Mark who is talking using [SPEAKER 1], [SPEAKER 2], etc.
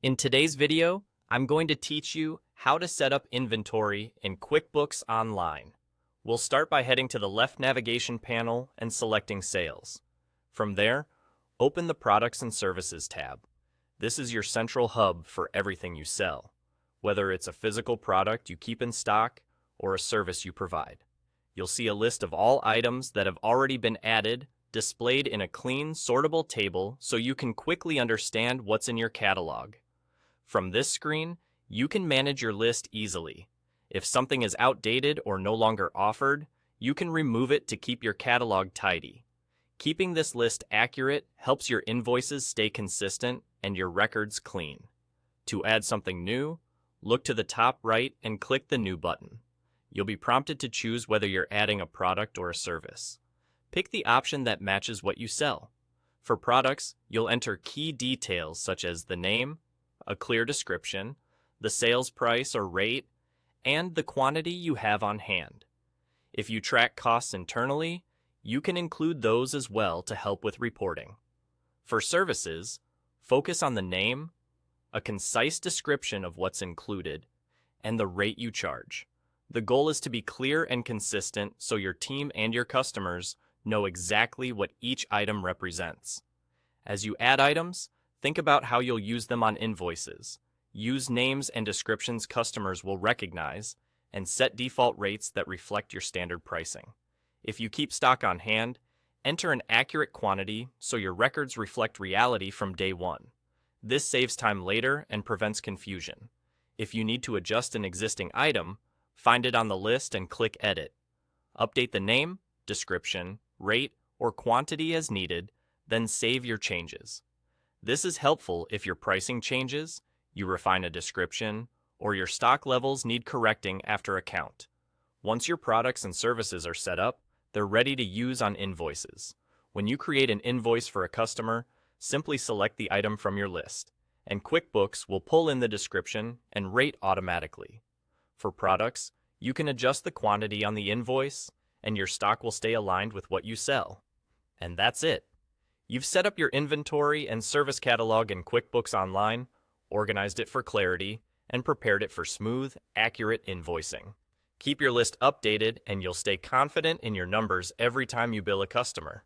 [SPEAKER 1] In today's video, I'm going to teach you how to set up inventory in QuickBooks Online. We'll start by heading to the left navigation panel and selecting Sales. From there, open the Products and Services tab. This is your central hub for everything you sell, whether it's a physical product you keep in stock or a service you provide. You'll see a list of all items that have already been added, displayed in a clean, sortable table so you can quickly understand what's in your catalog. From this screen, you can manage your list easily. If something is outdated or no longer offered, you can remove it to keep your catalog tidy. Keeping this list accurate helps your invoices stay consistent and your records clean. To add something new, look to the top right and click the New button. You'll be prompted to choose whether you're adding a product or a service. Pick the option that matches what you sell. For products, you'll enter key details such as the name, a clear description, the sales price or rate, and the quantity you have on hand. If you track costs internally, you can include those as well to help with reporting. For services, focus on the name, a concise description of what's included, and the rate you charge. The goal is to be clear and consistent so your team and your customers know exactly what each item represents. As you add items, think about how you'll use them on invoices. Use names and descriptions customers will recognize, and set default rates that reflect your standard pricing. If you keep stock on hand, enter an accurate quantity so your records reflect reality from day one. This saves time later and prevents confusion. If you need to adjust an existing item, find it on the list and click Edit. Update the name, description, rate, or quantity as needed, then save your changes. This is helpful if your pricing changes, you refine a description, or your stock levels need correcting after a count. Once your products and services are set up, they're ready to use on invoices. When you create an invoice for a customer, simply select the item from your list, and QuickBooks will pull in the description and rate automatically. For products, you can adjust the quantity on the invoice, and your stock will stay aligned with what you sell. And that's it. You've set up your inventory and service catalog in QuickBooks Online, organized it for clarity, and prepared it for smooth, accurate invoicing. Keep your list updated and you'll stay confident in your numbers every time you bill a customer.